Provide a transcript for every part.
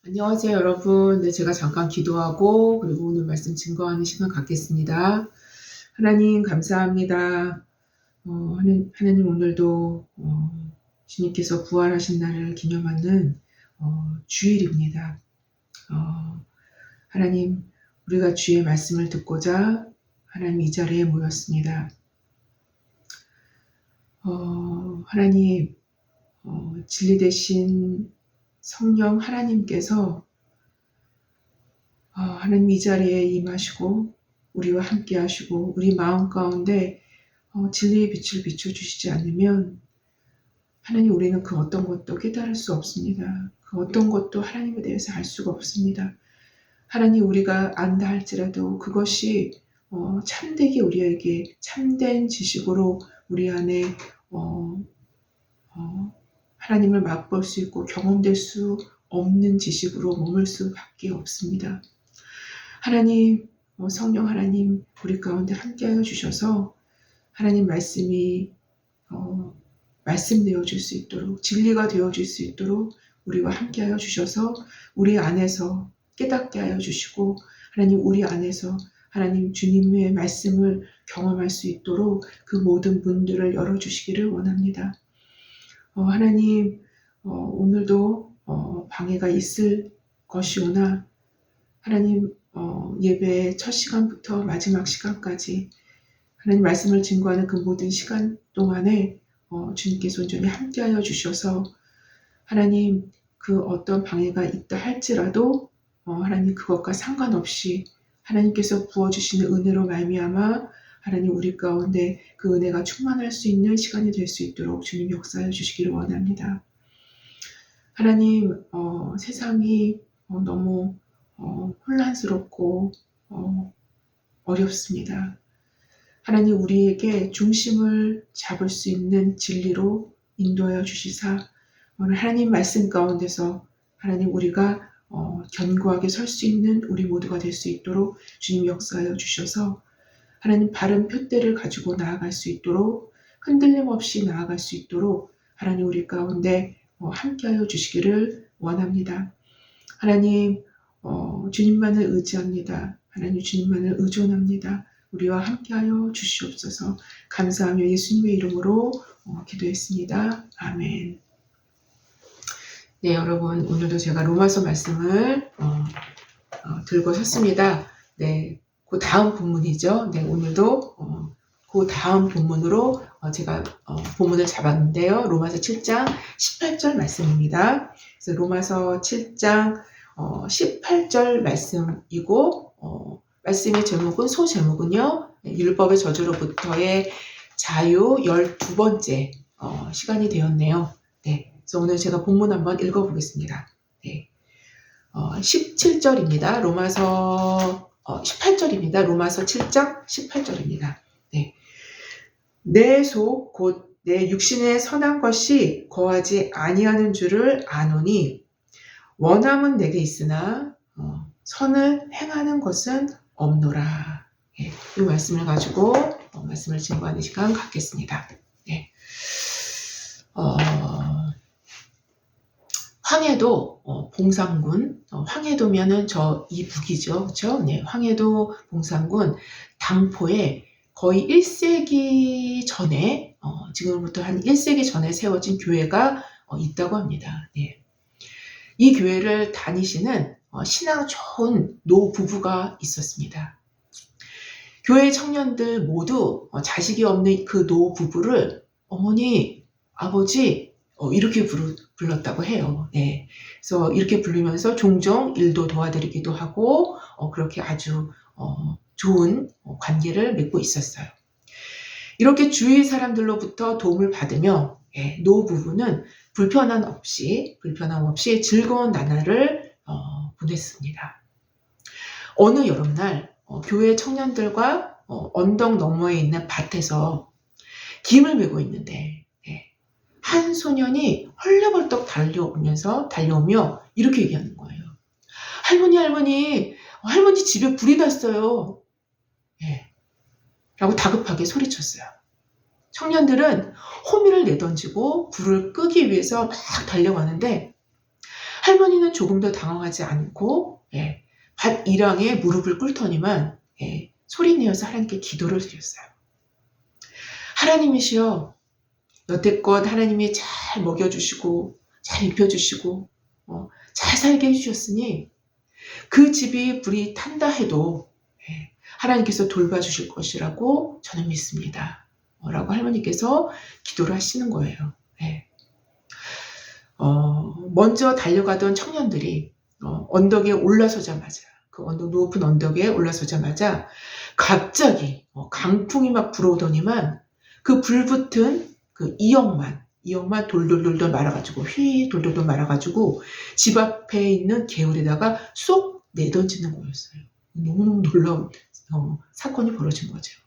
안녕하세요, 여러분. 네, 제가 잠깐 기도하고, 그리고 오늘 말씀 증거하는 시간 갖겠습니다. 하나님, 감사합니다. 하나님 오늘도, 주님께서 부활하신 날을 기념하는, 주일입니다. 하나님, 우리가 주의 말씀을 듣고자 하나님 이 자리에 모였습니다. 하나님, 진리 되신 성령 하나님께서 하나님 이 자리에 임하시고 우리와 함께 하시고 우리 마음 가운데 진리의 빛을 비춰주시지 않으면 하나님 우리는 그 어떤 것도 깨달을 수 없습니다. 그 어떤 것도 하나님에 대해서 알 수가 없습니다. 하나님 우리가 안다 할지라도 그것이 참되게 우리에게 참된 지식으로 우리 안에 하나님을 맛볼 수 있고 경험될 수 없는 지식으로 머물 수밖에 없습니다. 하나님, 성령 하나님 우리 가운데 함께하여 주셔서 하나님 말씀이 말씀 되어질 수 있도록 진리가 되어질 수 있도록 우리와 함께하여 주셔서 우리 안에서 깨닫게 하여 주시고 하나님 우리 안에서 하나님 주님의 말씀을 경험할 수 있도록 그 모든 문들을 열어주시기를 원합니다. 하나님 오늘도 방해가 있을 것이오나 하나님 예배의 첫 시간부터 마지막 시간까지 하나님 말씀을 증거하는 그 모든 시간 동안에 주님께서 온전히 함께하여 주셔서 하나님 그 어떤 방해가 있다 할지라도 하나님 그것과 상관없이 하나님께서 부어주시는 은혜로 말미암아 하나님 우리 가운데 그 은혜가 충만할 수 있는 시간이 될 수 있도록 주님 역사해 주시기를 원합니다. 하나님 세상이 너무 혼란스럽고 어렵습니다. 하나님 우리에게 중심을 잡을 수 있는 진리로 인도하여 주시사 오늘 하나님 말씀 가운데서 하나님 우리가 견고하게 설 수 있는 우리 모두가 될 수 있도록 주님 역사하여 주셔서 하나님 바른 표대를 가지고 나아갈 수 있도록 흔들림 없이 나아갈 수 있도록 하나님 우리 가운데 함께하여 주시기를 원합니다. 하나님 주님만을 의지합니다. 하나님 주님만을 의존합니다. 우리와 함께하여 주시옵소서. 감사하며 예수님의 이름으로 기도했습니다. 아멘. 네, 여러분 오늘도 제가 로마서 말씀을 들고 섰습니다. 네, 그 다음 본문이죠. 네, 오늘도 그 다음 본문으로 제가 본문을 잡았는데요. 로마서 7장 18절 말씀입니다. 그래서 로마서 7장 18절 말씀이고 말씀의 제목은 소제목은요. 율법의 저주로부터의 자유 12번째 시간이 되었네요. 네, 그래서 오늘 제가 본문 한번 읽어보겠습니다. 네, 17절입니다. 로마서 18절입니다. 로마서 7장 18절입니다. 네, 내 속 곧 내 육신의 선한 것이 거하지 아니하는 줄을 아노니 원함은 내게 있으나 선을 행하는 것은 없노라. 예, 이 말씀을 가지고 말씀을 증거하는 시간 갖겠습니다. 예. 황해도 봉산군, 황해도면은 저 이북이죠, 그렇죠? 네, 황해도 봉산군 당포에 거의 1세기 전에 지금부터 한 1세기 전에 세워진 교회가 있다고 합니다. 네. 이 교회를 다니시는 신앙 좋은 노 부부가 있었습니다. 교회 청년들 모두 자식이 없는 그 노 부부를 어머니, 아버지 이렇게 불렀다고 해요. 네. 그래서 이렇게 부르면서 종종 일도 도와드리기도 하고 그렇게 아주 좋은 관계를 맺고 있었어요. 이렇게 주위 사람들로부터 도움을 받으며 노 부부는 불편함 없이 즐거운 나날을 보냈습니다. 어느 여름날 교회 청년들과 언덕 너머에 있는 밭에서 김을 메고 있는데 한 소년이 헐레벌떡 달려오며 이렇게 얘기하는 거예요. 할머니 집에 불이 났어요. 라고 다급하게 소리쳤어요. 청년들은 호미를 내던지고 불을 끄기 위해서 막 달려가는데 할머니는 조금 더 당황하지 않고 밭 이랑에 무릎을 꿇더니만 소리내어서 하나님께 기도를 드렸어요. 하나님이시여, 여태껏 하나님이 잘 먹여주시고 잘 입혀주시고 잘 살게 해주셨으니 그 집이 불이 탄다 해도 하나님께서 돌봐주실 것이라고 저는 믿습니다. 라고 할머니께서 기도를 하시는 거예요. 먼저 달려가던 청년들이 언덕에 올라서자마자, 그 높은 언덕에 올라서자마자 갑자기 강풍이 막 불어오더니만 그 불붙은 그 이역만 돌돌돌돌 말아가지고 돌돌돌 말아가지고 집 앞에 있는 개울에다가 쏙 내던지는 거였어요. 너무너무 놀라운 사건이 벌어진 거죠.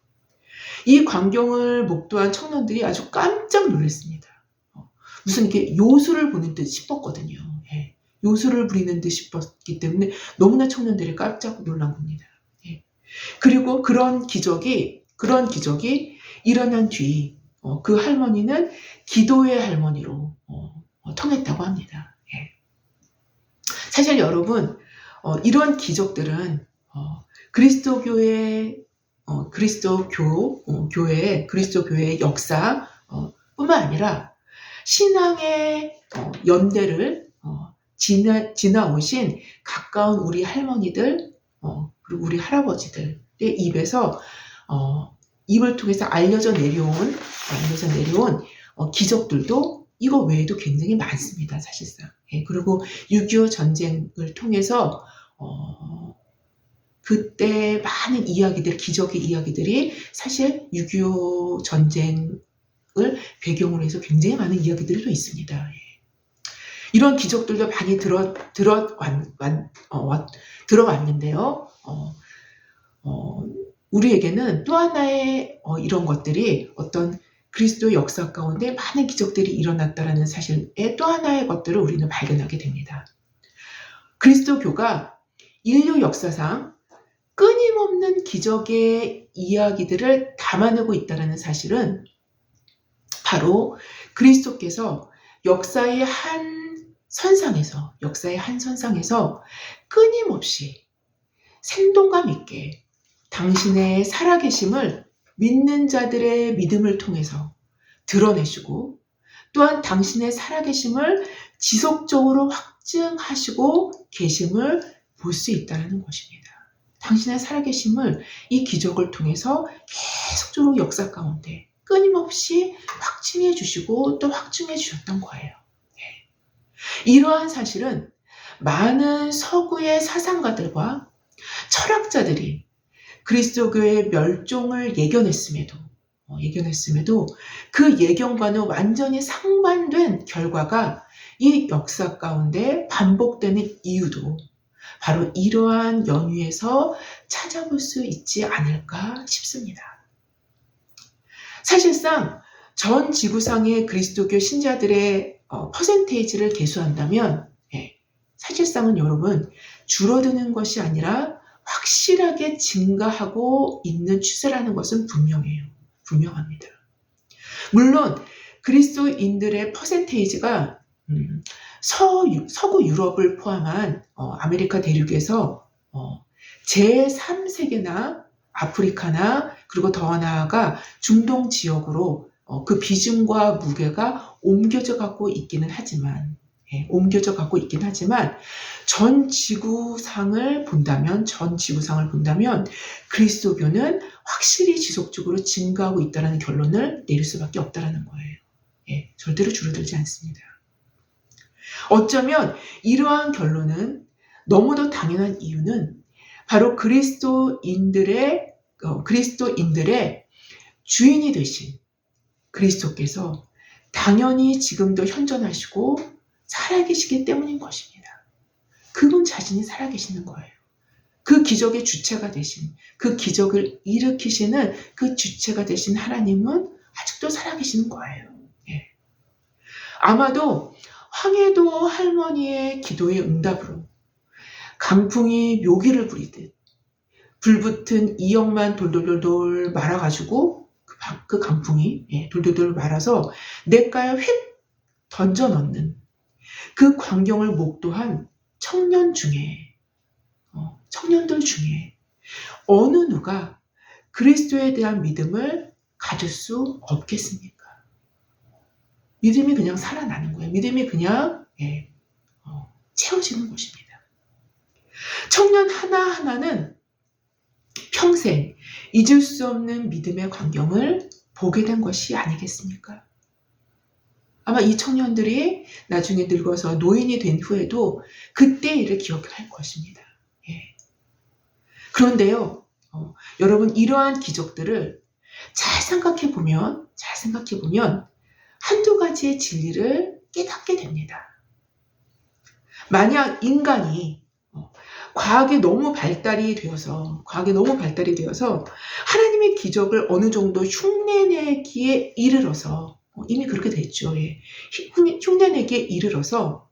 이 광경을 목도한 청년들이 아주 깜짝 놀랐습니다. 무슨 이렇게 요술을 보는 듯 싶었거든요. 요술을 부리는 듯 싶었기 때문에 너무나 청년들이 깜짝 놀란 겁니다. 그리고 그런 기적이 일어난 뒤 그 할머니는 기도의 할머니로 통했다고 합니다. 사실 여러분, 이런 기적들은 그리스도교회의 역사 뿐만 아니라 신앙의 연대를 지나오신 가까운 우리 할머니들 그리고 우리 할아버지들의 입에서 입을 통해서 알려져 내려온 기적들도 이거 외에도 굉장히 많습니다. 사실상. 그리고 6.25 전쟁을 통해서 그때 많은 이야기들, 기적의 이야기들이 사실 6.25 전쟁을 배경으로 해서 굉장히 많은 이야기들이 또 있습니다. 이런 기적들도 많이 들어왔는데요. 우리에게는 또 하나의 이런 것들이 어떤 그리스도 역사 가운데 많은 기적들이 일어났다라는 사실의 또 하나의 것들을 우리는 발견하게 됩니다. 그리스도교가 인류 역사상 끊임없는 기적의 이야기들을 담아내고 있다는 사실은 바로 그리스도께서 역사의 한 선상에서 끊임없이 생동감 있게 당신의 살아계심을 믿는 자들의 믿음을 통해서 드러내시고 또한 당신의 살아계심을 지속적으로 확증하시고 계심을 볼 수 있다는 것입니다. 당신의 살아계심을 이 기적을 통해서 계속적으로 역사 가운데 끊임없이 확증해 주시고 또 확증해 주셨던 거예요. 이러한 사실은 많은 서구의 사상가들과 철학자들이 그리스도교의 멸종을 예견했음에도 그 예견과는 완전히 상반된 결과가 이 역사 가운데 반복되는 이유도 바로 이러한 연유에서 찾아볼 수 있지 않을까 싶습니다. 사실상 전 지구상의 그리스도교 신자들의 퍼센테이지를 계수한다면 사실상은 여러분 줄어드는 것이 아니라 확실하게 증가하고 있는 추세라는 것은 분명합니다. 물론 그리스도인들의 퍼센테이지가 서구 유럽을 포함한 아메리카 대륙에서 제3세계나 아프리카나 그리고 더 나아가 중동 지역으로 그 비중과 무게가 옮겨져 가고 있기는 하지만 전 지구상을 본다면 그리스도교는 확실히 지속적으로 증가하고 있다는 결론을 내릴 수밖에 없다는 거예요. 절대로 줄어들지 않습니다. 어쩌면 이러한 결론은 너무도 당연한 이유는 바로 그리스도인들의 주인이 되신 그리스도께서 당연히 지금도 현존하시고 살아계시기 때문인 것입니다. 그분 자신이 살아계시는 거예요. 그 기적의 주체가 되신, 그 기적을 일으키시는 그 주체가 되신 하나님은 아직도 살아계시는 거예요. 아마도 황해도 할머니의 기도의 응답으로 강풍이 묘기를 부리듯 불붙은 이역만 돌돌돌돌 말아가지고 그 강풍이 돌돌돌 말아서 냇가에 휙 던져 넣는 그 광경을 목도한 청년들 중에 어느 누가 그리스도에 대한 믿음을 가질 수 없겠습니까? 믿음이 그냥 살아나는 거예요. 믿음이 그냥 채워지는 것입니다. 청년 하나하나는 평생 잊을 수 없는 믿음의 광경을 보게 된 것이 아니겠습니까? 아마 이 청년들이 나중에 늙어서 노인이 된 후에도 그때 일을 기억할 것입니다. 그런데요, 여러분 이러한 기적들을 잘 생각해 보면 한두 가지의 진리를 깨닫게 됩니다. 만약 인간이 과학이 너무 발달이 되어서 하나님의 기적을 어느 정도 흉내내기에 이르러서 이미 그렇게 됐죠. 흉내내기에 이르러서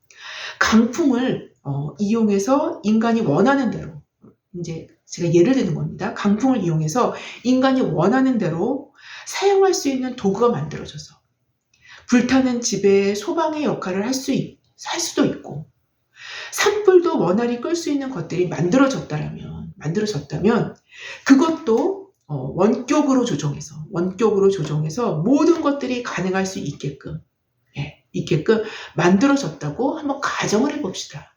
강풍을 이용해서 인간이 원하는 대로, 이제 제가 예를 드는 겁니다. 강풍을 이용해서 인간이 원하는 대로 사용할 수 있는 도구가 만들어져서 불타는 집에 소방의 역할을 할 수도 있고, 산불도 원활히 끌 수 있는 것들이 만들어졌다면 그것도 원격으로 조정해서 모든 것들이 가능할 수 있게끔 만들어졌다고 한번 가정을 해봅시다.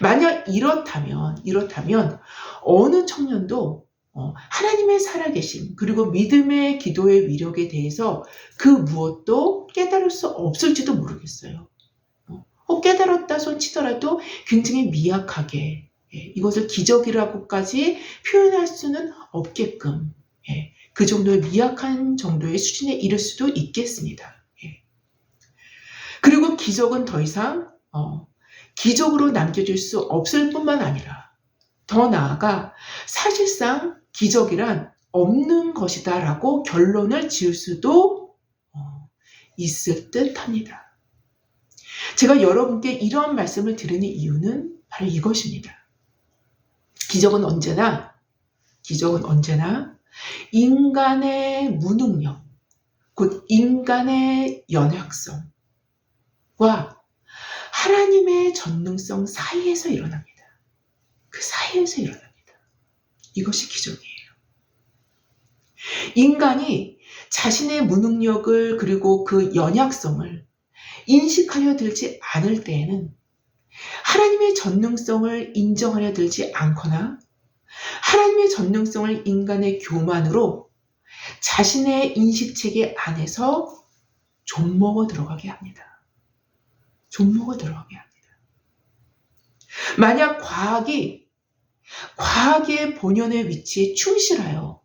만약 이렇다면 어느 청년도 하나님의 살아계심 그리고 믿음의 기도의 위력에 대해서 그 무엇도 깨달을 수 없을지도 모르겠어요. 깨달았다 손치더라도 굉장히 미약하게 이것을 기적이라고까지 표현할 수는 없게끔 그 정도의 미약한 정도의 수준에 이를 수도 있겠습니다. 그리고 기적은 더 이상 기적으로 남겨질 수 없을 뿐만 아니라 더 나아가 사실상 기적이란 없는 것이다 라고 결론을 지을 수도 있을 듯 합니다. 제가 여러분께 이런 말씀을 드리는 이유는 바로 이것입니다. 기적은 언제나 인간의 무능력, 곧 인간의 연약성과 하나님의 전능성 사이에서 일어납니다. 그 사이에서 일어납니다. 이것이 기적이에요. 인간이 자신의 무능력을 그리고 그 연약성을 인식하려 들지 않을 때에는 하나님의 전능성을 인정하려 들지 않거나 하나님의 전능성을 인간의 교만으로 자신의 인식체계 안에서 좀먹어 들어가게 합니다. 만약 과학의 본연의 위치에 충실하여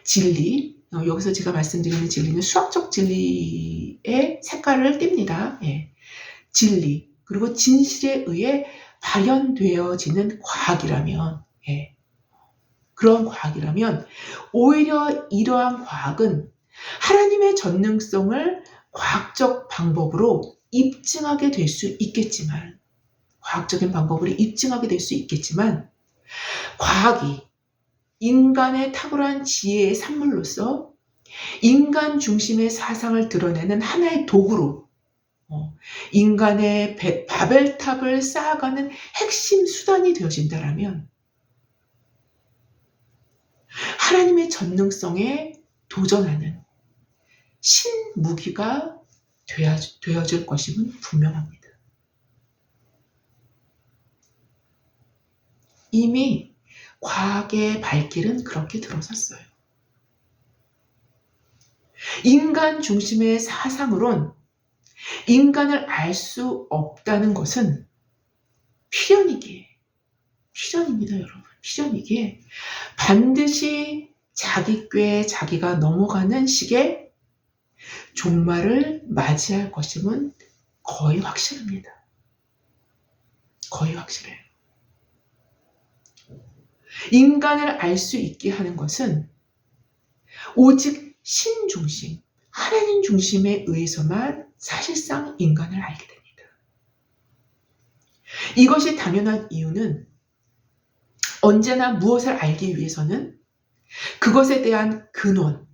진리, 여기서 제가 말씀드리는 진리는 수학적 진리의 색깔을 띱니다. 진리, 그리고 진실에 의해 발현되어지는 과학이라면, 그런 과학이라면 오히려 이러한 과학은 하나님의 전능성을 과학적 방법으로 입증하게 될 수 있겠지만, 과학이 인간의 탁월한 지혜의 산물로서 인간 중심의 사상을 드러내는 하나의 도구로 인간의 바벨탑을 쌓아가는 핵심 수단이 되어진다면 하나님의 전능성에 도전하는 신무기가 되어질 것임은 분명합니다. 이미 과학의 발길은 그렇게 들어섰어요. 인간 중심의 사상으론 인간을 알 수 없다는 것은 필연입니다, 여러분. 필연이기에 반드시 자기 꾀에 자기가 넘어가는 식의 종말을 맞이할 것임은 거의 확실합니다. 거의 확실해요. 인간을 알 수 있게 하는 것은 오직 신 중심, 하나님 중심에 의해서만 사실상 인간을 알게 됩니다. 이것이 당연한 이유는 언제나 무엇을 알기 위해서는 그것에 대한 근원,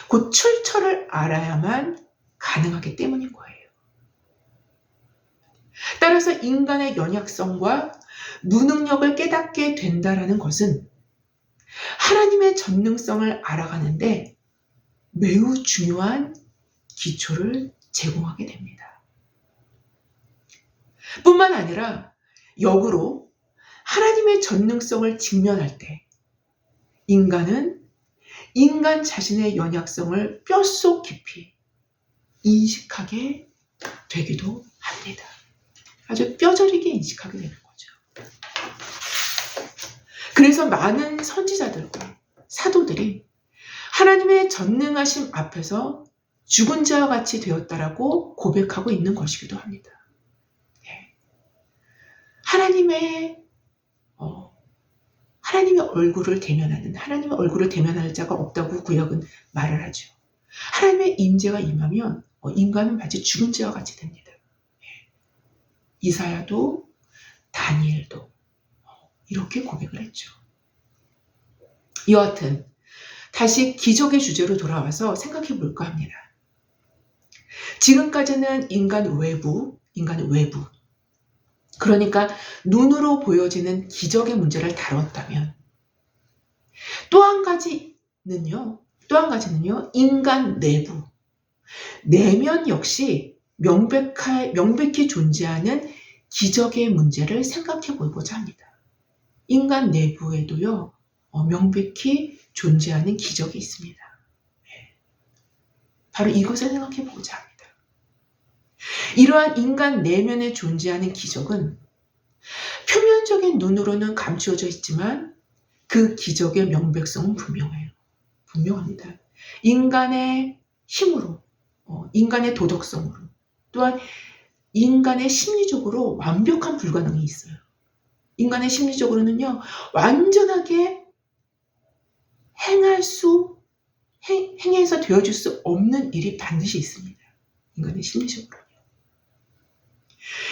곧 출처를 알아야만 가능하기 때문인 거예요. 따라서 인간의 연약성과 무능력을 깨닫게 된다라는 것은 하나님의 전능성을 알아가는데 매우 중요한 기초를 제공하게 됩니다. 뿐만 아니라 역으로 하나님의 전능성을 직면할 때 인간은 인간 자신의 연약성을 뼛속 깊이 인식하게 되기도 합니다. 아주 뼈저리게 인식하게 되는 거죠. 그래서 많은 선지자들과 사도들이 하나님의 전능하심 앞에서 죽은 자와 같이 되었다라고 고백하고 있는 것이기도 합니다. 하나님의 얼굴을 대면하는, 하나님의 얼굴을 대면할 자가 없다고 구약은 말을 하죠. 하나님의 임재가 임하면 인간은 마치 죽은 자와 같이 됩니다. 이사야도 다니엘도 이렇게 고백을 했죠. 여하튼 다시 기적의 주제로 돌아와서 생각해 볼까 합니다. 지금까지는 인간 외부, 그러니까 눈으로 보여지는 기적의 문제를 다뤘다면 또 한 가지는요, 인간 내부, 내면 역시 명백히 존재하는 기적의 문제를 생각해 보고자 합니다. 인간 내부에도요, 명백히 존재하는 기적이 있습니다. 바로 이것을 생각해 보고자 합니다. 이러한 인간 내면에 존재하는 기적은 표면적인 눈으로는 감추어져 있지만 그 기적의 명백성은 분명합니다. 인간의 힘으로, 인간의 도덕성으로, 또한 인간의 심리적으로 완벽한 불가능이 있어요. 인간의 심리적으로는요, 완전하게 행해서 되어줄 수 없는 일이 반드시 있습니다. 인간의 심리적으로요.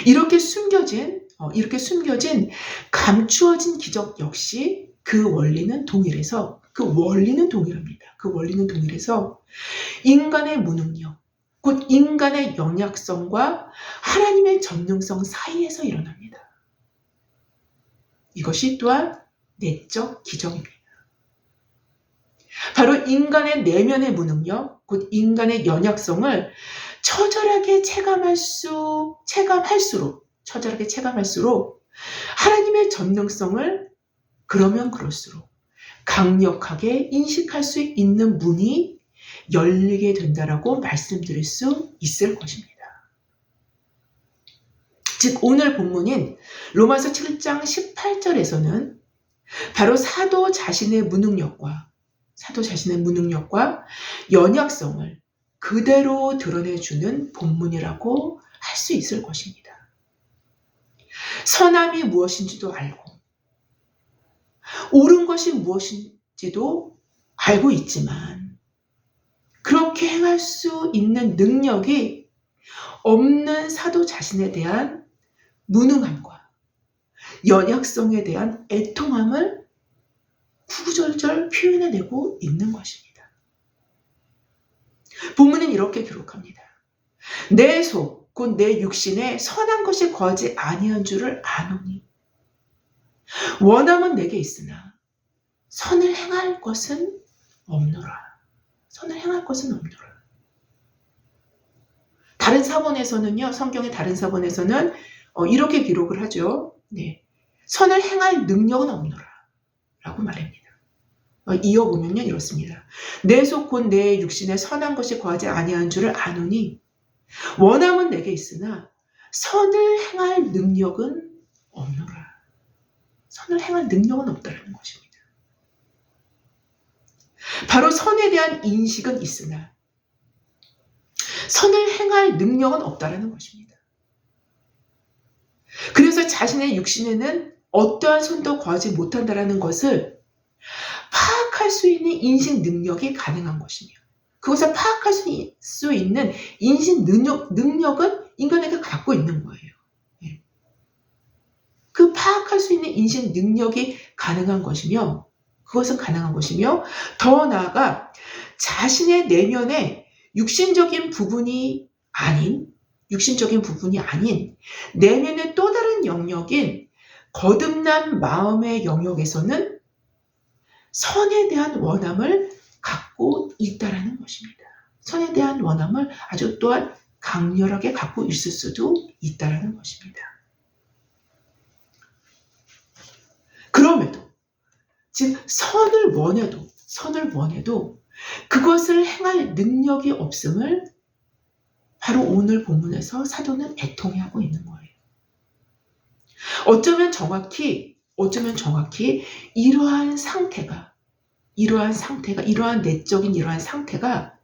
이렇게 숨겨진 감추어진 기적 역시 그 원리는 동일합니다. 그 원리는 동일해서 인간의 무능력, 곧 인간의 연약성과 하나님의 전능성 사이에서 일어납니다. 이것이 또한 내적 기적입니다. 바로 인간의 내면의 무능력, 곧 인간의 연약성을 처절하게 체감할수록 하나님의 전능성을 그러면 그럴수록 강력하게 인식할 수 있는 문이 열리게 된다라고 말씀드릴 수 있을 것입니다. 즉 오늘 본문인 로마서 7장 18절에서는 바로 사도 자신의 무능력과 연약성을 그대로 드러내주는 본문이라고 할 수 있을 것입니다. 선함이 무엇인지도 알고 옳은 것이 무엇인지도 알고 있지만 그렇게 행할 수 있는 능력이 없는 사도 자신에 대한 무능함과 연약성에 대한 애통함을 구구절절 표현해내고 있는 것입니다. 본문은 이렇게 기록합니다. 내 속, 곧 내 육신에 선한 것이 거하지 아니한 줄을 아노니 원함은 내게 있으나 선을 행할 것은 없노라. 다른 사본에서는요, 성경의 다른 사본에서는 이렇게 기록을 하죠. 선을 행할 능력은 없노라 라고 말합니다. 이어보면요 이렇습니다. 내 속 곧 내 육신에 선한 것이 거하지 아니한 줄을 아노니 원함은 내게 있으나 선을 행할 능력은 없노라. 선을 행할 능력은 없다라는 것입니다. 바로 선에 대한 인식은 있으나 선을 행할 능력은 없다라는 것입니다. 그래서 자신의 육신에는 어떠한 선도 거하지 못한다라는 것을 파악할 수 있는 인식 능력이 가능한 것이며 그것을 파악할 수 있는 인식 능력은 인간에게 갖고 있는 거예요. 그 파악할 수 있는 인식 능력이 가능한 것이며 더 나아가 자신의 내면에 육신적인 부분이 아닌 내면의 또 다른 영역인 거듭난 마음의 영역에서는 선에 대한 원함을 갖고 있다라는 것입니다. 선에 대한 원함을 아주 또한 강렬하게 갖고 있을 수도 있다라는 것입니다. 그럼에도 즉 선을 원해도 그것을 행할 능력이 없음을 바로 오늘 본문에서 사도는 애통해하고 있는 거예요. 어쩌면 정확히 이러한 내적인 이러한 상태가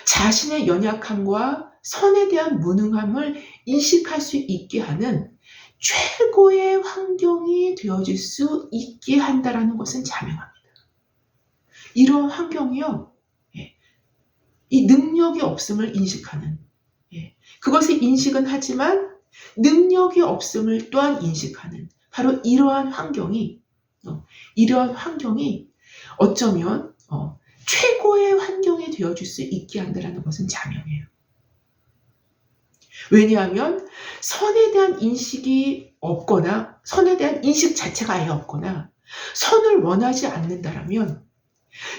자신의 연약함과 선에 대한 무능함을 인식할 수 있게 하는 최고의 환경이 되어질 수 있게 한다라는 것은 자명합니다. 이러한 환경이요, 이 능력이 없음을 인식하는, 그것을 인식은 하지만 능력이 없음을 또한 인식하는 바로 이러한 환경이 어쩌면 최고의 환경이 되어줄 수 있게 한다는 것은 자명해요. 왜냐하면 선에 대한 인식이 없거나 선에 대한 인식 자체가 아예 없거나 선을 원하지 않는다라면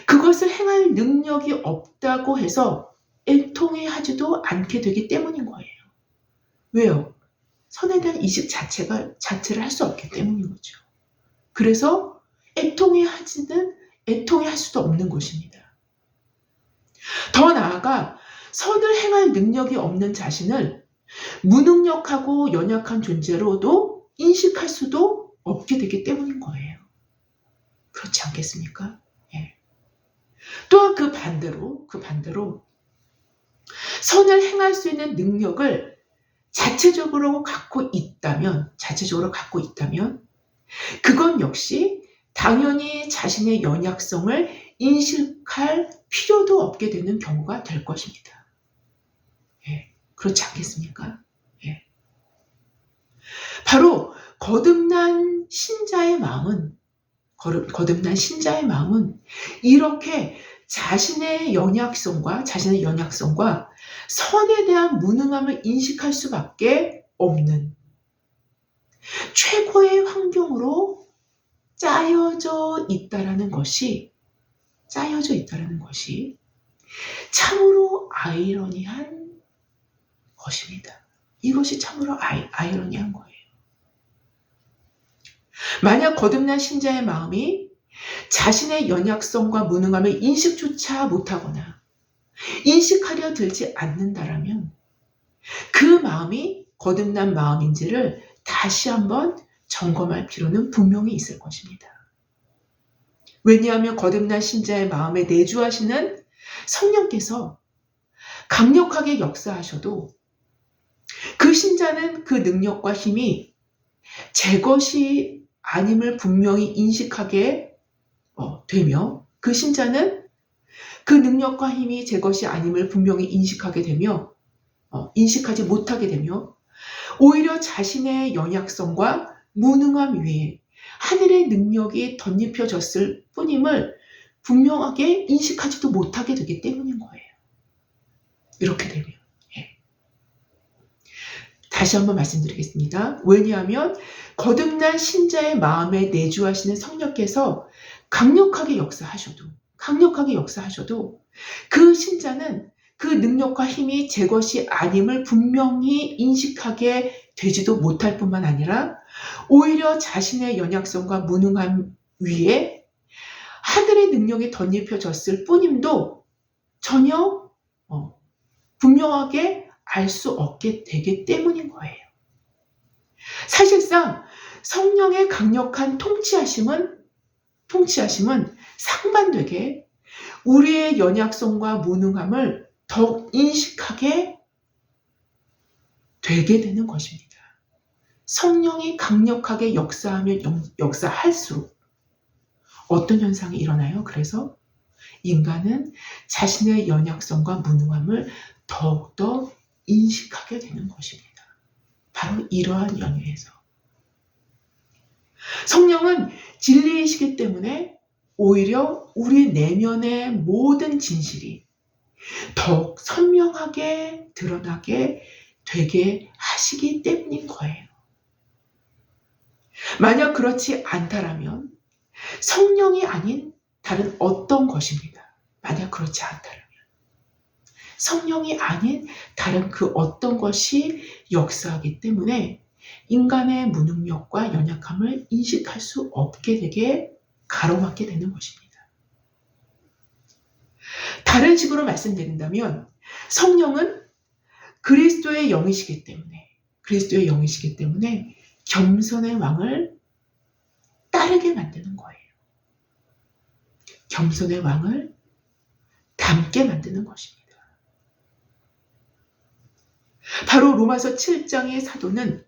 그것을 행할 능력이 없다고 해서 애통해하지도 않게 되기 때문인 거예요. 왜요? 선에 대한 인식 자체를 할 수 없기 때문인 거죠. 그래서 애통해할 수도 없는 것입니다. 더 나아가 선을 행할 능력이 없는 자신을 무능력하고 연약한 존재로도 인식할 수도 없게 되기 때문인 거예요. 그렇지 않겠습니까? 또한 그 반대로 선을 행할 수 있는 능력을 자체적으로 갖고 있다면 그건 역시 당연히 자신의 연약성을 인식할 필요도 없게 되는 경우가 될 것입니다. 그렇지 않겠습니까? 바로 거듭난 신자의 마음은 이렇게 자신의 연약성과 선에 대한 무능함을 인식할 수밖에 없는 최고의 환경으로 짜여져 있다라는 것이 참으로 아이러니한 것입니다. 이것이 참으로 아이러니한 거예요. 만약 거듭난 신자의 마음이 자신의 연약성과 무능함을 인식조차 못하거나 인식하려 들지 않는다라면 그 마음이 거듭난 마음인지를 다시 한번 점검할 필요는 분명히 있을 것입니다. 왜냐하면 거듭난 신자의 마음에 내주하시는 성령께서 강력하게 역사하셔도 그 신자는 그 능력과 힘이 제 것이 아님을 분명히 인식하게 되며 그 신자는 그 능력과 힘이 제 것이 아님을 분명히 인식하지 못하게 되며 오히려 자신의 연약성과 무능함 위에 하늘의 능력이 덧입혀졌을 뿐임을 분명하게 인식하지도 못하게 되기 때문인 거예요. 이렇게 되면 다시 한번 말씀드리겠습니다. 왜냐하면 거듭난 신자의 마음에 내주하시는 성령께서 강력하게 역사하셔도 그 신자는 그 능력과 힘이 제 것이 아님을 분명히 인식하게 되지도 못할 뿐만 아니라 오히려 자신의 연약성과 무능함 위에 하늘의 능력이 덧입혀졌을 뿐임도 전혀 분명하게 알 수 없게 되기 때문인 거예요. 사실상 성령의 강력한 통치하심은 상반되게 우리의 연약성과 무능함을 더욱 인식하게 되게 되는 것입니다. 성령이 강력하게 역사할수록 어떤 현상이 일어나요? 그래서 인간은 자신의 연약성과 무능함을 더욱더 인식하게 되는 것입니다. 바로 이러한 연유에서 성령은 진리이시기 때문에 오히려 우리 내면의 모든 진실이 더욱 선명하게 드러나게 되게 하시기 때문인 거예요. 만약 그렇지 않다라면 성령이 아닌 다른 어떤 것입니다. 만약 그렇지 않다라면 성령이 아닌 다른 그 어떤 것이 역사하기 때문에 인간의 무능력과 연약함을 인식할 수 없게 되게 가로막게 되는 것입니다. 다른 식으로 말씀드린다면 성령은 그리스도의 영이시기 때문에 겸손의 왕을 따르게 만드는 거예요. 겸손의 왕을 닮게 만드는 것입니다. 바로 로마서 7장의 사도는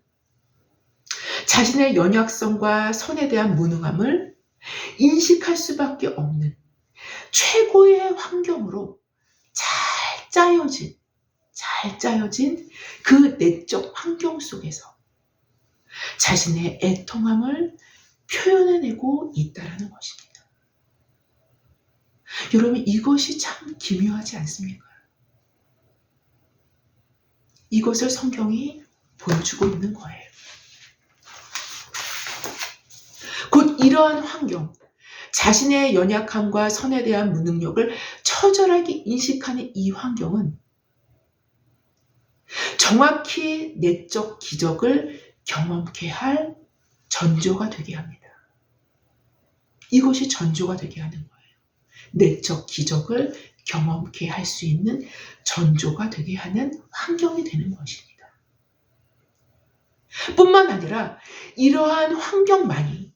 자신의 연약성과 선에 대한 무능함을 인식할 수밖에 없는 최고의 환경으로 잘 짜여진 그 내적 환경 속에서 자신의 애통함을 표현해내고 있다는 것입니다. 여러분, 이것이 참 기묘하지 않습니까? 이것을 성경이 보여주고 있는 거예요. 곧 이러한 환경, 자신의 연약함과 선에 대한 무능력을 처절하게 인식하는 이 환경은 정확히 내적 기적을 경험케 할 전조가 되게 합니다. 이것이 전조가 되게 하는 거예요. 내적 기적을 경험케 할 수 있는 전조가 되게 하는 환경이 되는 것입니다. 뿐만 아니라 이러한 환경만이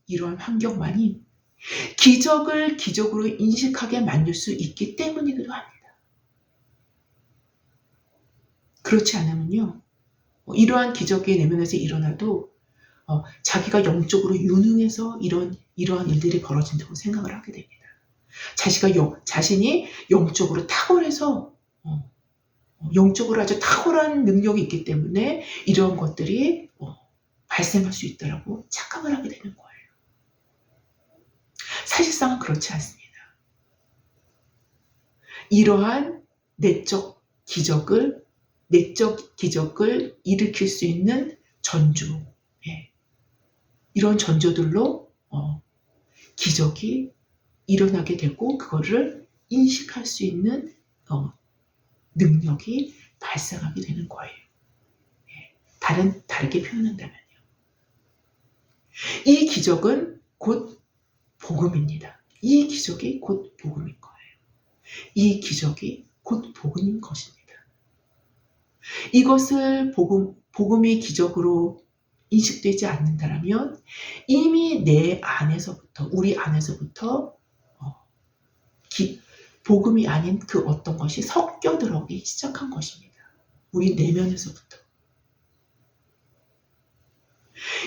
기적을 기적으로 인식하게 만들 수 있기 때문이기도 합니다. 그렇지 않으면요, 이러한 기적이 내면에서 일어나도 자기가 영적으로 유능해서 이러한 일들이 벌어진다고 생각을 하게 됩니다. 자신이 영적으로 탁월해서 영적으로 아주 탁월한 능력이 있기 때문에 이러한 것들이 발생할 수 있다고 착각을 하게 되는 거예요. 사실상은 그렇지 않습니다. 이러한 내적 기적을 일으킬 수 있는 전조, 이런 전조들로 기적이 일어나게 되고 그거를 인식할 수 있는 능력이 발생하게 되는 거예요. 다르게 표현한다면요. 이 기적은 곧 복음입니다. 이 기적이 곧 복음인 거예요. 이 기적이 곧 복음인 것입니다. 이것을 복음이 기적으로 인식되지 않는다면 이미 우리 안에서부터 복음이 아닌 그 어떤 것이 섞여 들어오기 시작한 것입니다. 우리 내면에서부터.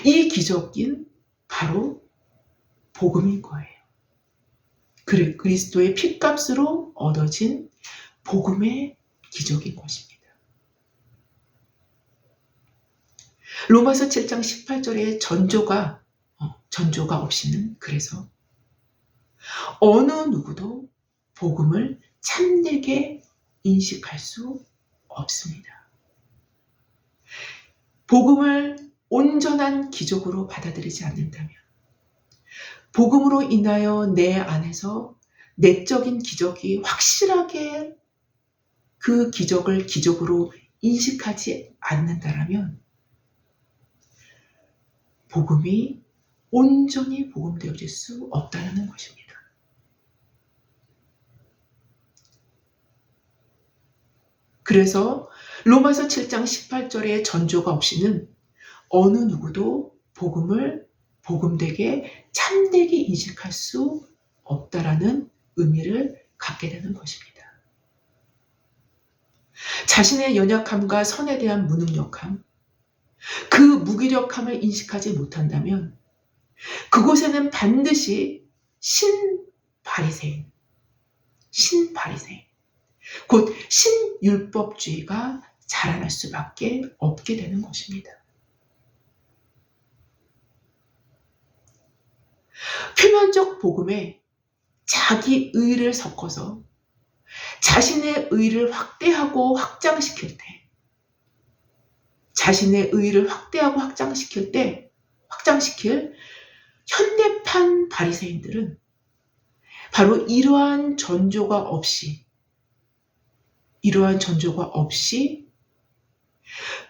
이 기적인 바로 복음인 거예요. 그리스도의 핏값으로 얻어진 복음의 기적인 것입니다. 로마서 7장 18절의 전조가 없이는 그래서 어느 누구도 복음을 참되게 인식할 수 없습니다. 복음을 온전한 기적으로 받아들이지 않는다면, 복음으로 인하여 내 안에서 내적인 기적이 확실하게 그 기적을 기적으로 인식하지 않는다면 복음이 온전히 복음되어질 수 없다는 것입니다. 그래서 로마서 7장 18절의 전조가 없이는 어느 누구도 복음을 복음되게 참되게 인식할 수 없다라는 의미를 갖게 되는 것입니다. 자신의 연약함과 선에 대한 무능력함, 그 무기력함을 인식하지 못한다면 그곳에는 반드시 신바리새인, 곧 신율법주의가 자라날 수밖에 없게 되는 것입니다. 표면적 복음에 자기 의를 섞어서 자신의 의를 확대하고 확장시킬 때, 자신의 의를 확대하고 확장시킬 현대판 바리새인들은 바로 이러한 전조가 없이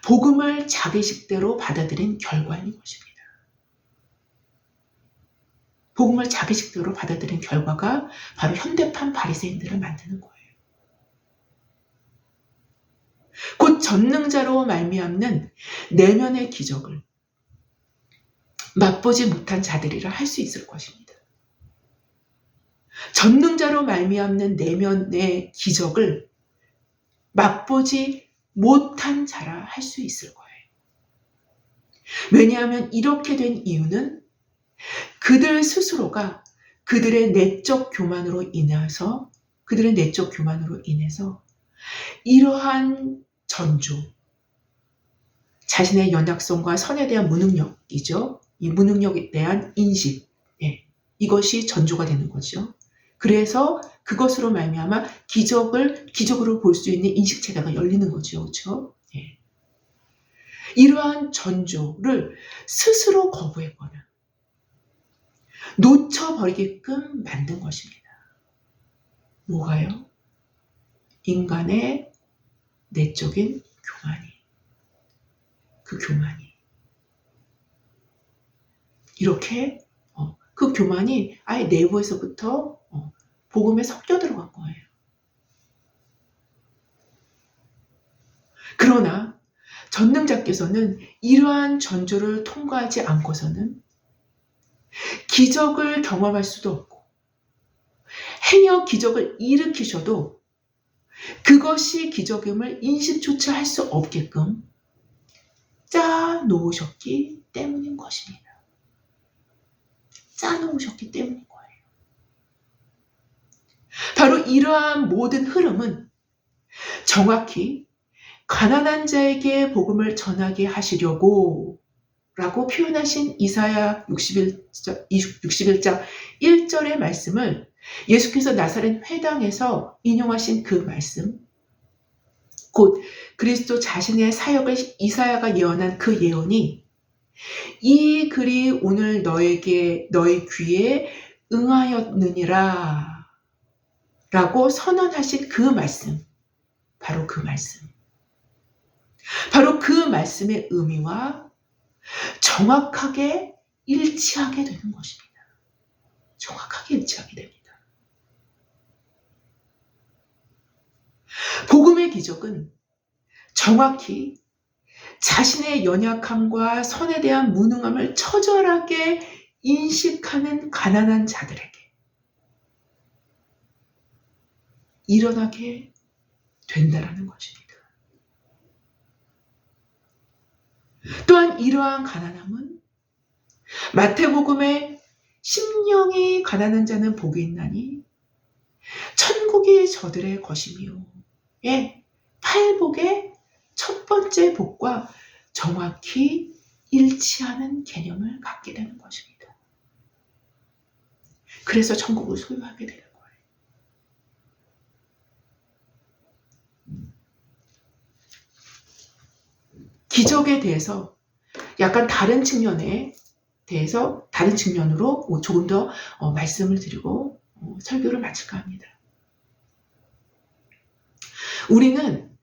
복음을 자기식대로 받아들인 결과인 것입니다. 복음을 자기식대로 받아들인 결과가 바로 현대판 바리새인들을 만드는 거예요. 곧 전능자로 말미암는 내면의 기적을 맛보지 못한 자들이라 할 수 있을 것입니다. 전능자로 말미암는 내면의 기적을 맛보지 못한 자라 할 수 있을 거예요. 왜냐하면 이렇게 된 이유는 그들 스스로가 그들의 내적 교만으로 인해서 이러한 전조, 자신의 연약성과 선에 대한 무능력이죠. 이 무능력에 대한 인식, 이것이 전조가 되는 거죠. 그래서 그것으로 말미암아 기적으로 볼 수 있는 인식체계가 열리는 거죠. 그렇죠? 이러한 전조를 스스로 거부했거나 놓쳐버리게끔 만든 것입니다. 뭐가요? 인간의 내적인 교만이. 이렇게 그 교만이 아예 내부에서부터 복음에 섞여 들어간 거예요. 그러나 전능자께서는 이러한 전조를 통과하지 않고서는 기적을 경험할 수도 없고 행여 기적을 일으키셔도 그것이 기적임을 인식조차 할 수 없게끔 짜놓으셨기 때문인 것입니다. 짜놓으셨기 때문인 거예요. 바로 이러한 모든 흐름은 정확히 가난한 자에게 복음을 전하게 하시려고 라고 표현하신 이사야 61장 1절의 말씀을 예수께서 나사렛 회당에서 인용하신 그 말씀, 곧 그리스도 자신의 사역을 이사야가 예언한 그 예언이 이 글이 오늘 너희 귀에 응하였느니라 라고 선언하신 그 말씀, 바로 그 말씀의 의미와 정확하게 일치하게 되는 것입니다. 정확하게 일치하게 됩니다. 복음의 기적은 정확히 자신의 연약함과 선에 대한 무능함을 처절하게 인식하는 가난한 자들에게 일어나게 된다라는 것입니다. 또한 이러한 가난함은 마태복음의 심령이 가난한 자는 복이 있나니 천국이 저들의 것이며 팔복의 첫 번째 복과 정확히 일치하는 개념을 갖게 되는 것입니다. 그래서 천국을 소유하게 되는 거예요. 기적에 대해서 약간 다른 측면으로 조금 더 말씀을 드리고 설교를 마칠까 합니다. 우리는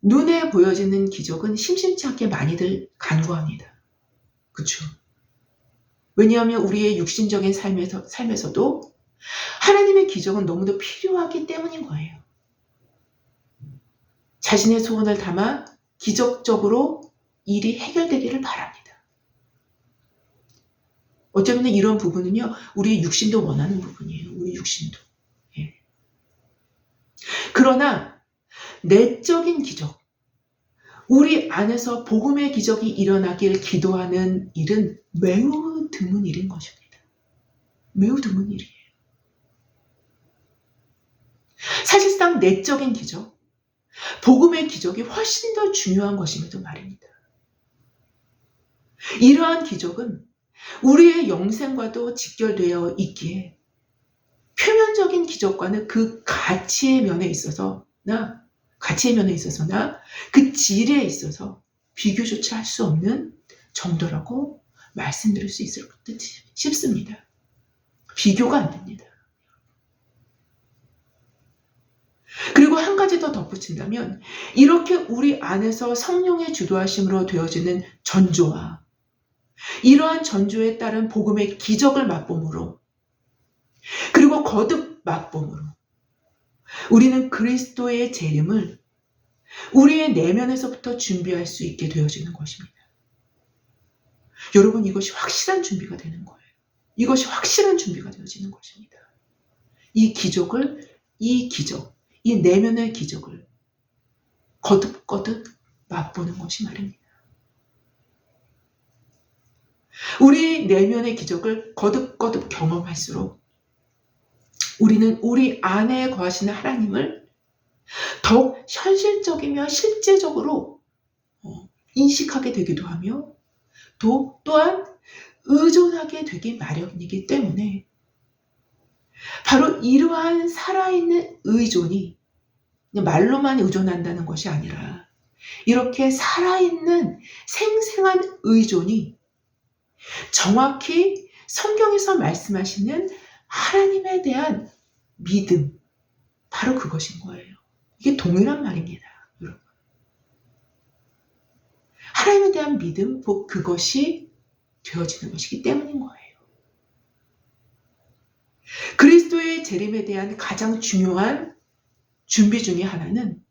눈에 보여지는 기적은 심심치 않게 많이들 간구합니다. 그렇죠? 왜냐하면 우리의 육신적인 삶에서도 하나님의 기적은 너무도 필요하기 때문인 거예요. 자신의 소원을 담아 기적적으로 일이 해결되기를 바랍니다. 어쩌면 이런 부분은요, 우리 육신도 원하는 부분이에요. 우리 육신도. 그러나 내적인 기적, 우리 안에서 복음의 기적이 일어나길 기도하는 일은 매우 드문 일인 것입니다. 매우 드문 일이에요. 사실상 내적인 기적, 복음의 기적이 훨씬 더 중요한 것임에도 말입니다. 이러한 기적은 우리의 영생과도 직결되어 있기에 표면적인 기적과는 그 가치의 면에 있어서나 그 질에 있어서 비교조차 할 수 없는 정도라고 말씀드릴 수 있을 듯 싶습니다. 비교가 안 됩니다. 그리고 한 가지 더 덧붙인다면 이렇게 우리 안에서 성령의 주도하심으로 되어지는 전조와 이러한 전조에 따른 복음의 기적을 맛봄으로 그리고 거듭 맛봄으로 우리는 그리스도의 재림을 우리의 내면에서부터 준비할 수 있게 되어지는 것입니다. 여러분, 이것이 확실한 준비가 되는 거예요. 이것이 확실한 준비가 되어지는 것입니다. 이 내면의 기적을 거듭거듭 맛보는 것이 말입니다. 우리 내면의 기적을 거듭거듭 경험할수록 우리는 우리 안에 거하시는 하나님을 더욱 현실적이며 실제적으로 인식하게 되기도 하며 또한 의존하게 되기 마련이기 때문에 바로 이러한 살아있는 의존이 말로만 의존한다는 것이 아니라 이렇게 살아있는 생생한 의존이 정확히 성경에서 말씀하시는 하나님에 대한 믿음, 바로 그것인 거예요. 이게 동일한 말입니다, 여러분. 하나님에 대한 믿음, 그것이 되어지는 것이기 때문인 거예요. 그리스도의 재림에 대한 가장 중요한 준비 중에 하나는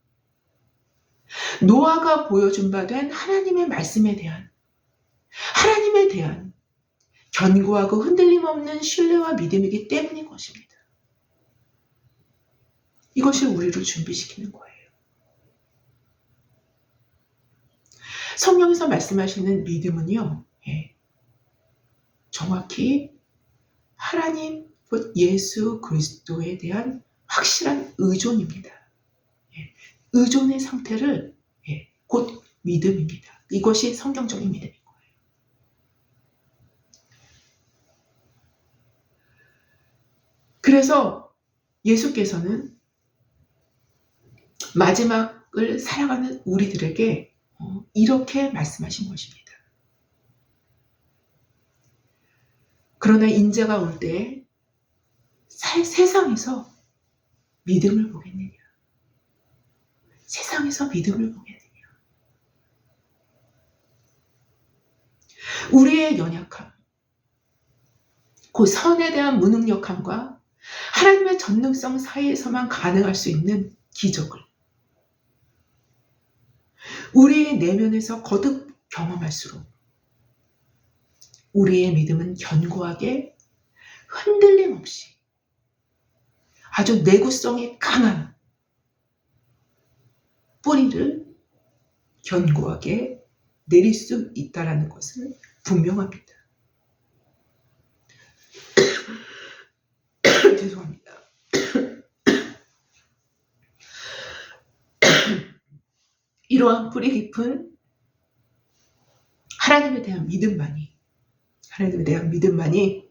노아가 보여준 바 된 하나님의 말씀에 대한 견고하고 흔들림 없는 신뢰와 믿음이기 때문인 것입니다. 이것이 우리를 준비시키는 거예요. 성경에서 말씀하시는 믿음은요, 정확히 하나님, 예수 그리스도에 대한 확실한 의존입니다. 의존의 상태를 곧 믿음입니다. 이것이 성경적인 믿음인 거예요. 그래서 예수께서는 마지막을 살아가는 우리들에게 이렇게 말씀하신 것입니다. 그러나 인자가 올 때 세상에서 믿음을 보겠느냐? 세상에서 믿음을 보겠느냐? 우리의 연약함, 그 선에 대한 무능력함과 하나님의 전능성 사이에서만 가능할 수 있는 기적을 우리의 내면에서 거듭 경험할수록 우리의 믿음은 견고하게 흔들림 없이 아주 내구성이 강한 뿌리를 견고하게 내릴 수 있다는 것은 분명합니다. 죄송합니다. 이러한 뿌리 깊은 하나님에 대한 믿음만이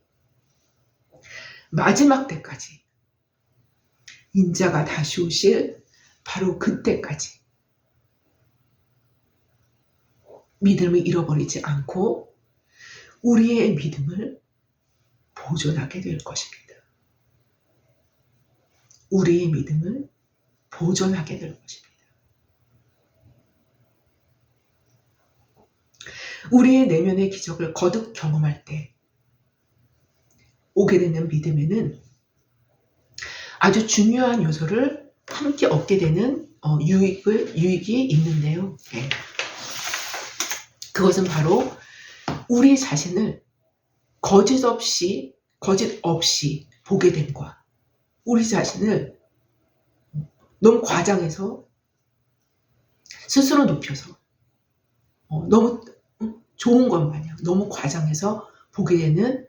마지막 때까지 인자가 다시 오실 바로 그때까지 믿음을 잃어버리지 않고 우리의 믿음을 보존하게 될 것입니다. 우리의 믿음을 보존하게 될 것입니다. 우리의 내면의 기적을 거듭 경험할 때 오게 되는 믿음에는 아주 중요한 요소를 함께 얻게 되는 유익이 있는데요. 그것은 바로 우리 자신을 거짓 없이 보게 됨과 우리 자신을 너무 과장해서 스스로 높여서 너무 좋은 것 마냥 너무 과장해서 보게 되는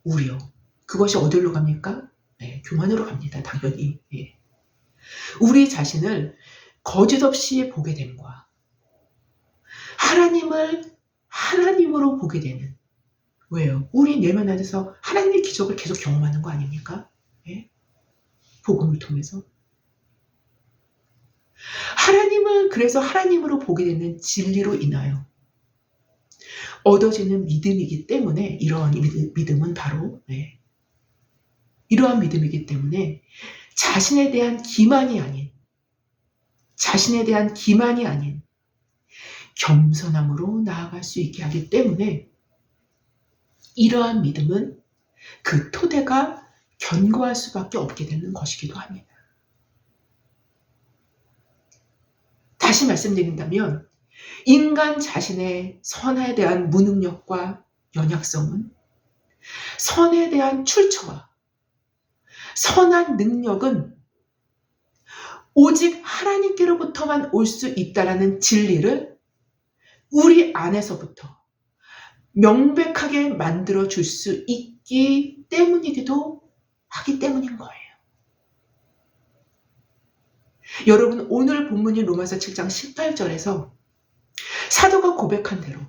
우려. 그것이 어디로 갑니까? 교만으로 갑니다. 당연히. 우리 자신을 거짓 없이 보게 됨과 하나님을 하나님으로 보게 되는 왜요? 우리 내면 안에서 하나님의 기적을 계속 경험하는 거 아닙니까? 예? 복음을 통해서. 하나님을 그래서 하나님으로 보게 되는 진리로 인하여 얻어지는 믿음이기 때문에 이러한 믿음은 바로 이러한 믿음이기 때문에 자신에 대한 기만이 아닌 겸손함으로 나아갈 수 있게 하기 때문에 이러한 믿음은 그 토대가 견고할 수밖에 없게 되는 것이기도 합니다. 다시 말씀드린다면 인간 자신의 선에 대한 무능력과 연약성은 선에 대한 출처와 선한 능력은 오직 하나님께로부터만 올 수 있다라는 진리를 우리 안에서부터 명백하게 만들어 줄 수 있기 때문이기도 하기 때문인 거예요. 여러분, 오늘 본문인 로마서 7장 18절에서 사도가 고백한 대로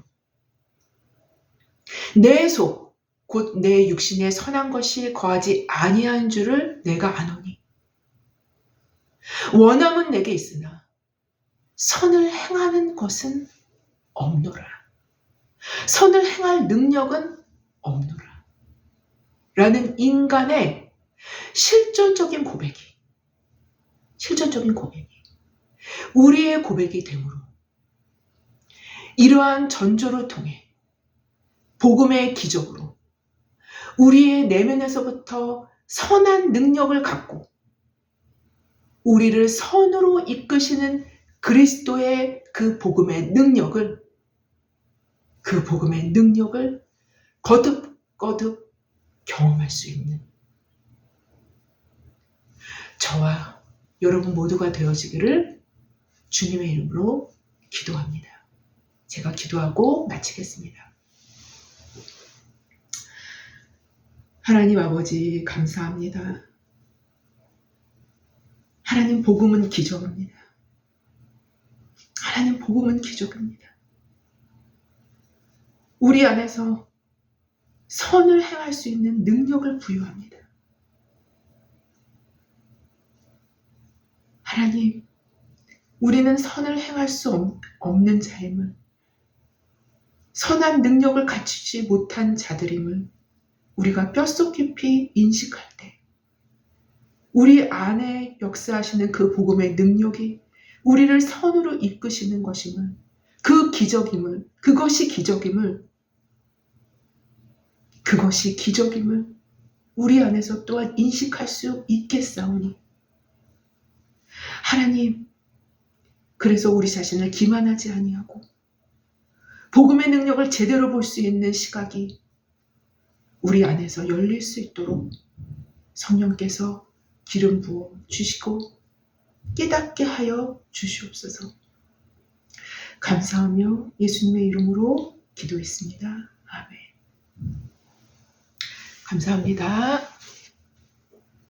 내 속, 곧 내 육신에 선한 것이 거하지 아니한 줄을 내가 아노니 원함은 내게 있으나 선을 행하는 것은 없노라. 선을 행할 능력은 없노라. 라는 인간의 실존적인 고백이 우리의 고백이 되므로 이러한 전조를 통해 복음의 기적으로 우리의 내면에서부터 선한 능력을 갖고 우리를 선으로 이끄시는 그리스도의 그 복음의 능력을 거듭 경험할 수 있는 저와 여러분 모두가 되어지기를 주님의 이름으로 기도합니다. 제가 기도하고 마치겠습니다. 하나님 아버지, 감사합니다. 하나님 복음은 기적입니다. 하나님 복음은 기적입니다. 우리 안에서 선을 행할 수 있는 능력을 부여합니다. 하나님, 우리는 선을 행할 수 없는 자임을, 선한 능력을 갖추지 못한 자들임을 우리가 뼛속 깊이 인식할 때 우리 안에 역사하시는 그 복음의 능력이 우리를 선으로 이끄시는 것임을, 그것이 기적임을 우리 안에서 또한 인식할 수 있겠사오니 하나님, 그래서 우리 자신을 기만하지 아니하고 복음의 능력을 제대로 볼 수 있는 시각이 우리 안에서 열릴 수 있도록 성령께서 기름 부어 주시고 깨닫게 하여 주시옵소서. 감사하며 예수님의 이름으로 기도했습니다. 아멘. 감사합니다.